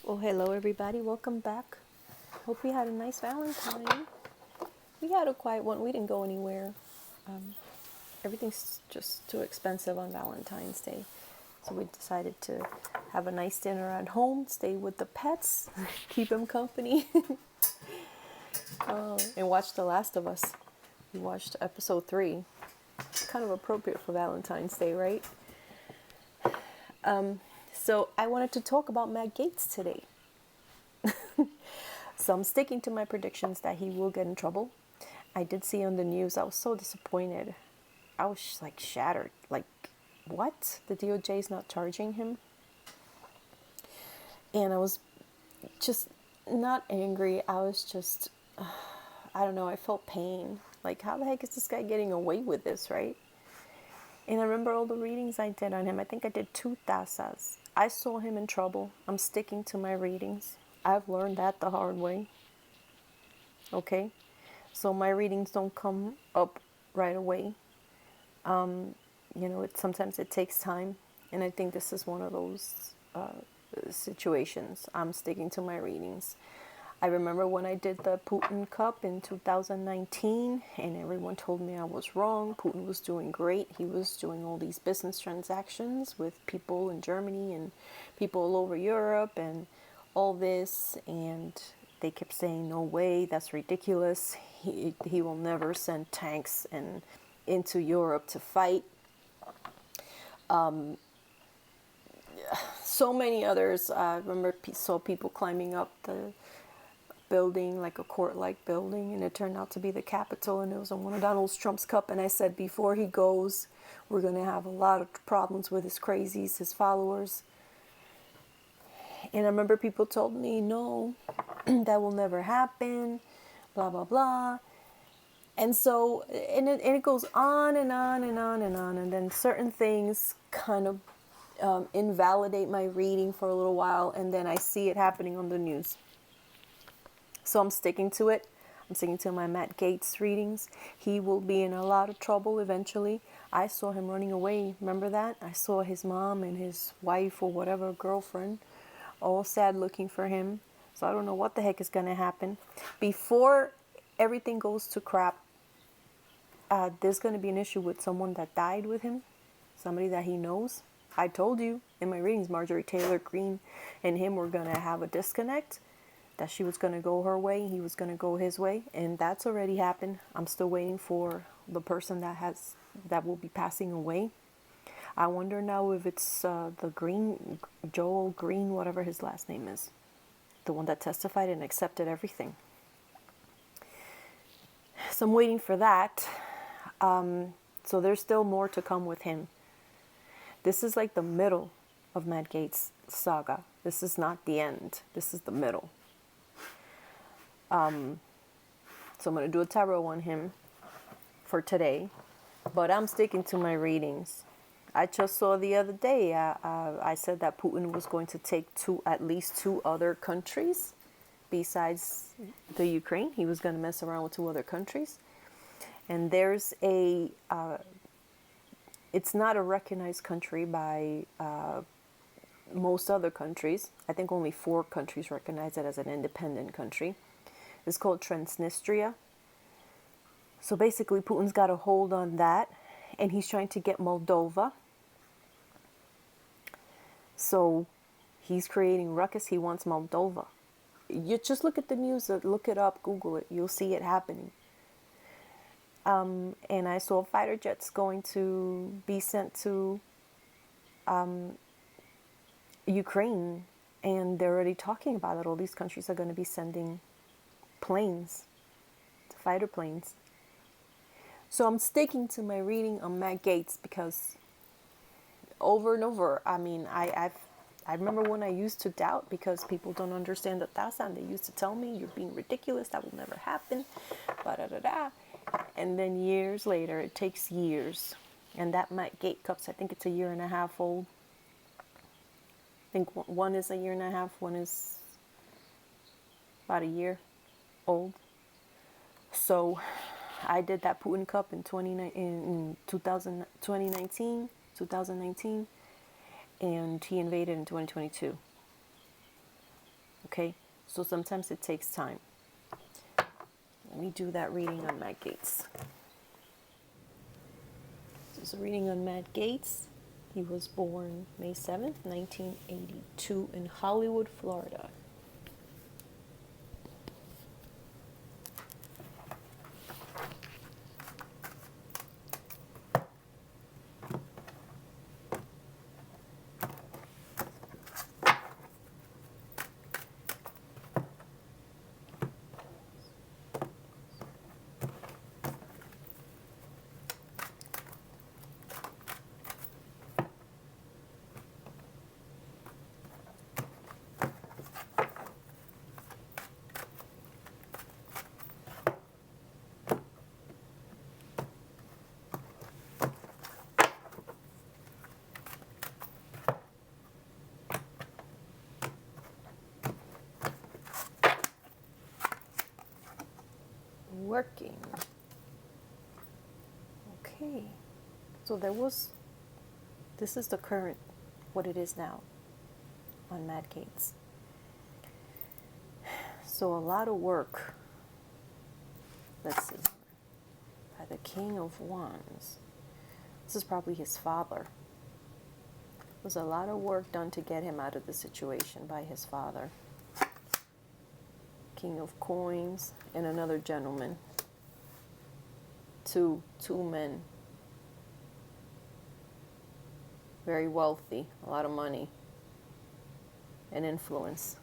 Well, hello everybody. Welcome back. Hope you had a nice Valentine. We had a quiet one. We didn't go anywhere. Um, Everything's just too expensive on Valentine's Day. So we decided to have a nice dinner at home, stay with the pets, keep them company, and watch The Last of Us. We watched episode 3. Kind of appropriate for Valentine's Day, right? So I wanted to talk about Matt Gaetz today. So I'm sticking to my predictions that he will get in trouble. I did see on the news, I was so disappointed. I was like shattered. Like, what? The DOJ is not charging him? And I was just not angry. I was just, I don't know, I felt pain. Like, how the heck is this guy getting away with this, right? And I remember all the readings I did on him. I think I did 2 tasas. I saw him in trouble. I'm sticking to my readings. I've learned that the hard way. Okay? So my readings don't come up right away. Sometimes it takes time. And I think this is one of those situations. I'm sticking to my readings. I remember when I did the Putin Cup in 2019, and everyone told me I was wrong. Putin was doing great. He was doing all these business transactions with people in Germany and people all over Europe and all this. And they kept saying, no way, that's ridiculous. He will never send tanks into Europe to fight. So many others. I remember saw people climbing up the building, like a court-like building, and it turned out to be the Capitol, and it was on one of Donald Trump's cup. And I said, before he goes, we're going to have a lot of problems with his crazies, his followers. And I remember people told me, no, that will never happen, blah, blah, blah. And so, and it goes on and on and on and on. And then certain things kind of invalidate my reading for a little while, and then I see it happening on the news. So I'm sticking to it. I'm sticking to my Matt Gaetz readings. He will be in a lot of trouble eventually. I saw him running away. Remember that? I saw his mom and his wife or whatever, girlfriend, all sad looking for him. So I don't know what the heck is going to happen. Before everything goes to crap, there's going to be an issue with someone that died with him, somebody that he knows. I told you in my readings, Marjorie Taylor Greene and him were going to have a disconnect, that she was going to go her way, he was going to go his way, and that's already happened. I'm still waiting for the person that will be passing away. I wonder now if it's the Green, Joel Green, whatever his last name is, the one that testified and accepted everything. So I'm waiting for that. So there's still more to come with him. This is like the middle of Matt Gaetz' saga. This is not the end. This is the middle. So I'm going to do a tarot on him for today. But I'm sticking to my readings. I just saw the other day, I said that Putin was going to take at least two other countries besides the Ukraine. He was going to mess around with 2 other countries. And there's it's not a recognized country by most other countries. I think only 4 countries recognize it as an independent country. It's called Transnistria. So basically, Putin's got a hold on that, and he's trying to get Moldova. So he's creating ruckus. He wants Moldova. You just look at the news, look it up, Google it. You'll see it happening. And I saw fighter jets going to be sent to Ukraine, and they're already talking about it. All these countries are going to be sending planes, fighter planes. So I'm sticking to my reading on Matt Gaetz because over and over, I mean, I remember when I used to doubt because people don't understand the tasa, and they used to tell me, you're being ridiculous, that will never happen, da-da-da-da. And then years later, it takes years. And that Matt Gaetz cups, I think it's 1.5 years old. I think one is 1.5 years, one is about 1 year old. So I did that Putin Cup in 2019, and he invaded in 2022. Okay, so sometimes it takes time. Let me do that reading on Matt Gaetz. This is a reading on Matt Gaetz. He was born May 7th, 1982 in Hollywood, Florida. Working. Okay, so this is the current, what it is now on Matt Gaetz. So a lot of work. Let's see. By the King of Wands. This is probably his father. There's a lot of work done to get him out of the situation by his father. King of Coins and another gentleman. Two men. Very wealthy, a lot of money and influence.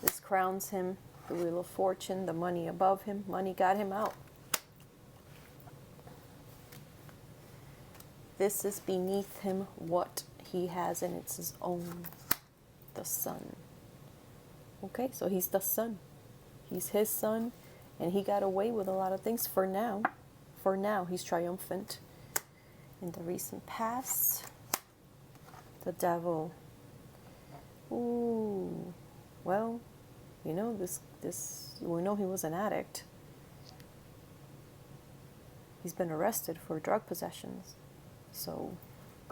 This crowns him, the Wheel of Fortune, the money above him. Money got him out. This is beneath him what he has, and it's his own, the sun. Okay, so he's the son. He's his son, and he got away with a lot of things for now. For now, he's triumphant. In the recent past, the devil. Ooh, well, you know, this we know he was an addict. He's been arrested for drug possessions. So,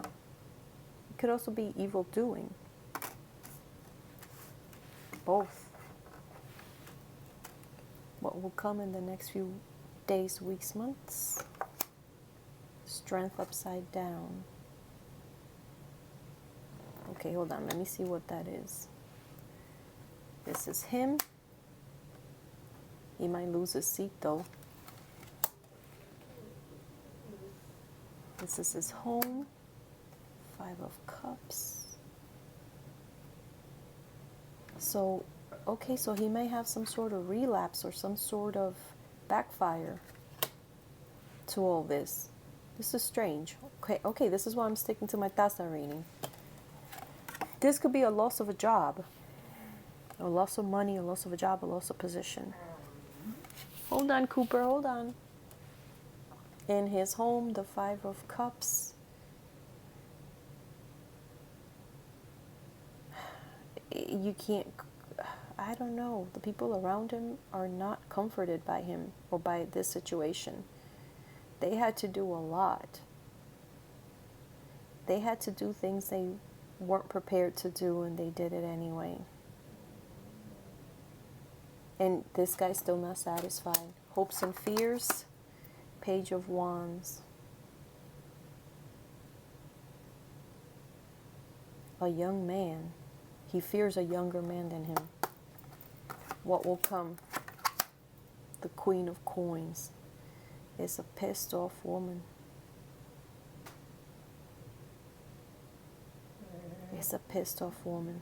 it could also be evil doing. Both. What will come in the next few days, weeks, months? Strength upside down. Okay, hold on. Let me see what that is. This is him. He might lose his seat, though. This is his home. 5 of Cups. So, okay, so he may have some sort of relapse or some sort of backfire to all this. This is strange. Okay, this is why I'm sticking to my Taza reading. This could be a loss of a job, a loss of money, a loss of a job, a loss of position. Hold on, Cooper, hold on. In his home, the 5 of Cups. You can't, I don't know. The people around him are not comforted by him or by this situation. They had to do a lot. They had to do things they weren't prepared to do, and they did it anyway. And this guy's still not satisfied. Hopes and fears. Page of Wands. A young man. He fears a younger man than him. What will come? The Queen of Coins. It's a pissed off woman. It's a pissed off woman.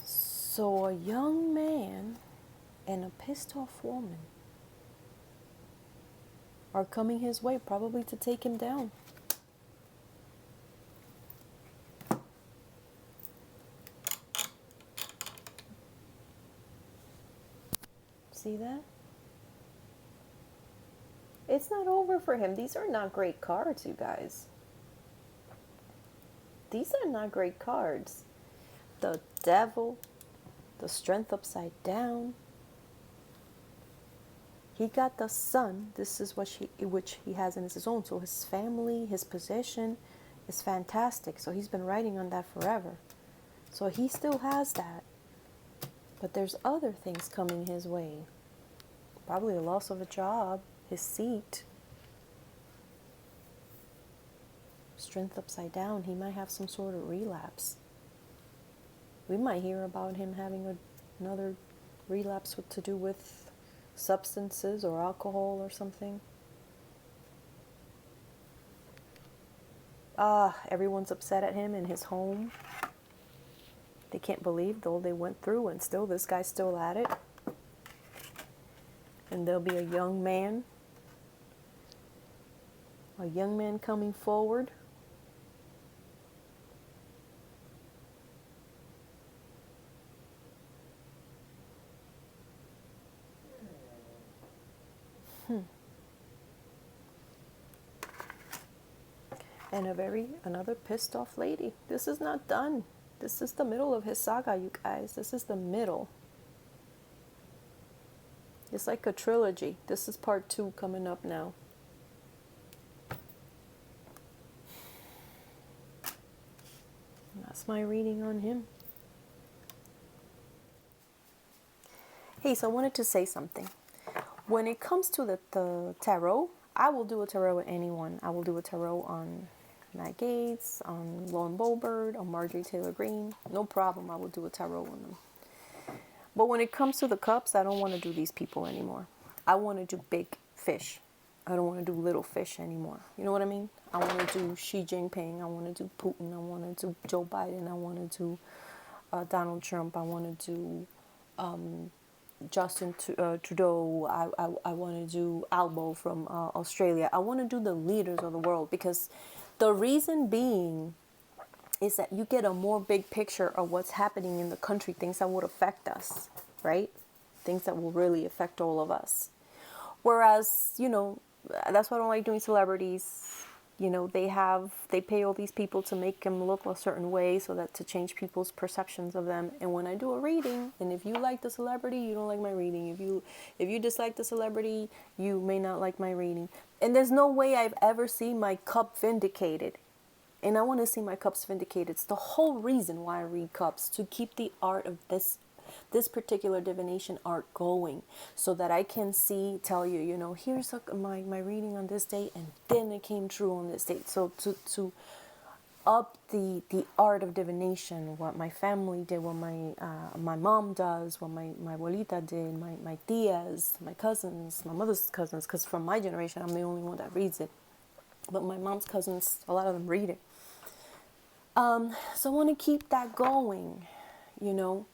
So a young man and a pissed off woman are coming his way, probably to take him down. See that? It's not over for him. These are not great cards, you guys. These are not great cards. The Devil, the Strength upside down. He got the son. This is which he has in his own. So his family, his position is fantastic. So he's been writing on that forever. So he still has that. But there's other things coming his way. Probably the loss of a job, his seat, strength upside down. He might have some sort of relapse. We might hear about him having another relapse to do with substances or alcohol or something. Everyone's upset at him in his home. They can't believe all they went through, and still this guy's still at it. And there'll be a young man coming forward. And another pissed off lady. This is not done. This is the middle of his saga, you guys. This is the middle. It's like a trilogy. This is part 2 coming up now. And that's my reading on him. Hey, so I wanted to say something. When it comes to the tarot, I will do a tarot with anyone. I will do a tarot on Matt Gaetz, on Lauren Boebert, on Marjorie Taylor Greene. No problem, I will do a tarot on them. But when it comes to the cups, I don't want to do these people anymore. I want to do big fish. I don't want to do little fish anymore. You know what I mean? I want to do Xi Jinping. I want to do Putin. I want to do Joe Biden. I want to do Donald Trump. I want to do Justin Trudeau. I want to do Albo from Australia. I want to do the leaders of the world, because the reason being is that you get a more big picture of what's happening in the country, things that would affect us, right? Things that will really affect all of us. Whereas, that's why I don't like doing celebrities. They pay all these people to make them look a certain way, so that to change people's perceptions of them. And when I do a reading, and if you like the celebrity, you don't like my reading. If you dislike the celebrity, you may not like my reading. And there's no way I've ever seen my cup vindicated. And I want to see my cups vindicated. It's the whole reason why I read cups, to keep the art of this particular divination art going, so that I can tell you, here's my reading on this date, and then it came true on this date. So to up the art of divination, what my family did, what my mom does, what my abuelita did, my tias, my cousins, my mother's cousins, because from my generation, I'm the only one that reads it. But my mom's cousins, a lot of them read it. So I want to keep that going, and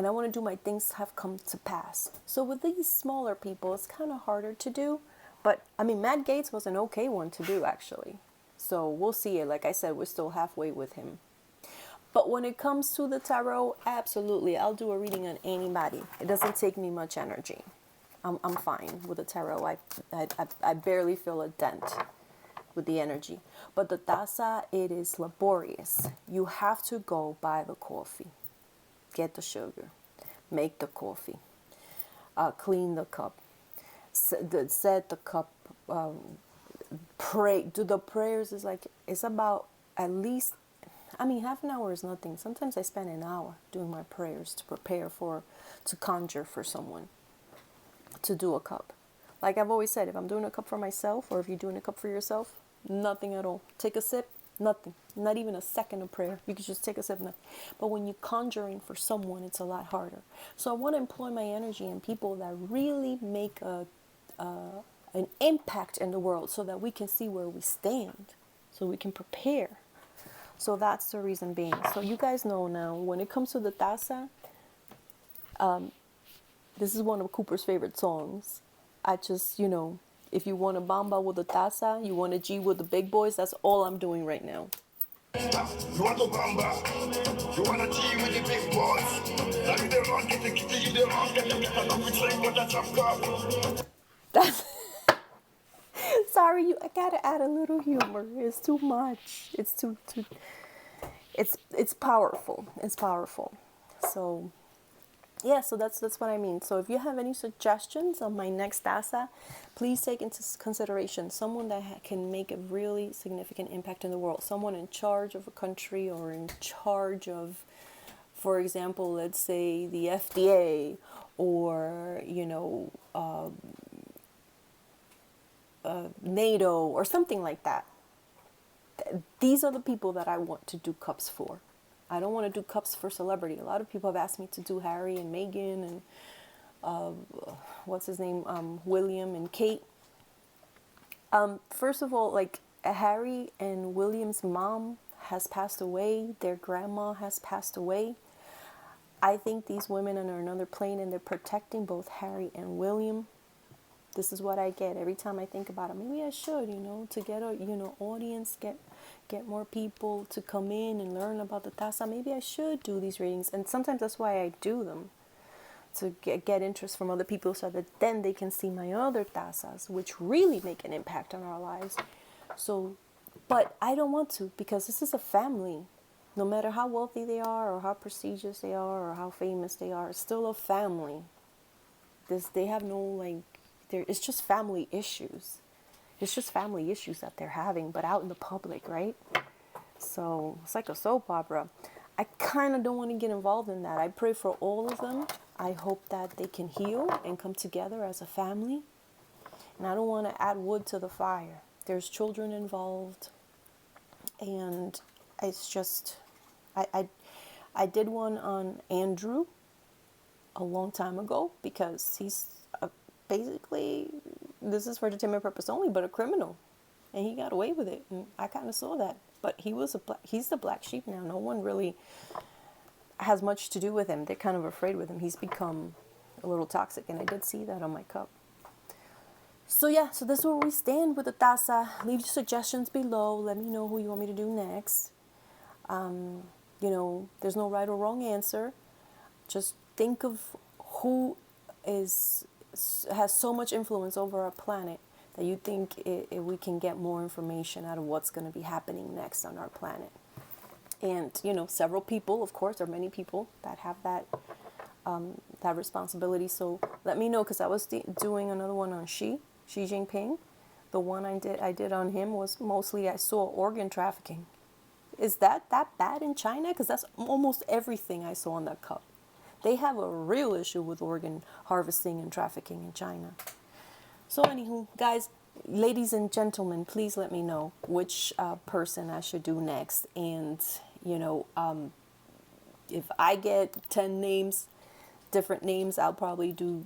I want to do my things have come to pass. So with these smaller people, it's kind of harder to do. But, Matt Gaetz was an okay one to do, actually. So we'll see it. Like I said, we're still halfway with him. But when it comes to the tarot, absolutely, I'll do a reading on anybody. It doesn't take me much energy. I'm fine with the tarot. I barely feel a dent with the energy. But the taza, it is laborious. You have to go buy the coffee, get the sugar, make the coffee, clean the cup, set the cup, pray. Do the prayers is it's about at least, half an hour is nothing. Sometimes I spend an hour doing my prayers to prepare to conjure for someone to do a cup. Like I've always said, if I'm doing a cup for myself, or if you're doing a cup for yourself, nothing at all. Take a sip, nothing. Not even a second of prayer. You can just take a sip, nothing. But when you're conjuring for someone, it's a lot harder. So I want to employ my energy in people that really make an impact in the world, so that we can see where we stand, so we can prepare. So that's the reason being. So you guys know now, when it comes to the taza, this is one of Cooper's favorite songs. I just, if you want a bamba with a taza, you want a G with the big boys, that's all I'm doing right now. You want a bamba, you want a G with the big boys. Now you the wrong, get the kitty, you the wrong, get the that's sorry, I gotta add a little humor. It's too much. It's too it's powerful. It's powerful. So yeah, so that's what I mean. So if you have any suggestions on my next taza, please take into consideration someone that can make a really significant impact in the world, someone in charge of a country or in charge of, for example, let's say the FDA or NATO or something like that. These are the people that I want to do cups for. I don't want to do cups for celebrity. A lot of people have asked me to do Harry and Meghan and what's his name, William and Kate. First of all, like Harry and William's mom has passed away. Their grandma has passed away. I think these women are on another plane and they're protecting both Harry and William. This is what I get every time I think about it. Maybe I should, to get a, audience, get more people to come in and learn about the taza. Maybe I should do these readings. And sometimes that's why I do them, to get interest from other people so that then they can see my other tazas, which really make an impact on our lives. So, but I don't want to, because this is a family. No matter how wealthy they are or how prestigious they are or how famous they are, it's still a family. They have no, like, it's just family issues. It's just family issues that they're having, but out in the public, right? So it's like a soap opera. I kind of don't want to get involved in that. I pray for all of them. I hope that they can heal and come together as a family. And I don't want to add wood to the fire. There's children involved. And it's just, I did one on Andrew a long time ago because he's basically, this is for entertainment purpose only, but a criminal. And he got away with it. And I kind of saw that. But he's the black sheep now. No one really has much to do with him. They're kind of afraid with him. He's become a little toxic. And I did see that on my cup. So yeah, so this is where we stand with the taza. Leave your suggestions below. Let me know who you want me to do next. There's no right or wrong answer. Just think of who has so much influence over our planet that you think we can get more information out of what's going to be happening next on our planet. And, several people, of course, there are many people that have that responsibility. So let me know, because I was doing another one on Xi Jinping. The one I did on him was mostly I saw organ trafficking. Is that bad in China? Because that's almost everything I saw on that cup. They have a real issue with organ harvesting and trafficking in China. So anywho, guys, ladies and gentlemen, please let me know which person I should do next. And, if I get 10 names, different names, I'll probably do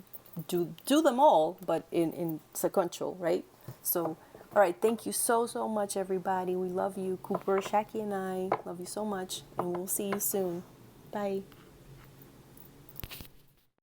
them all, but in sequential, right? So, all right, thank you so much, everybody. We love you. Cooper, Shaki, and I love you so much, and we'll see you soon. Bye.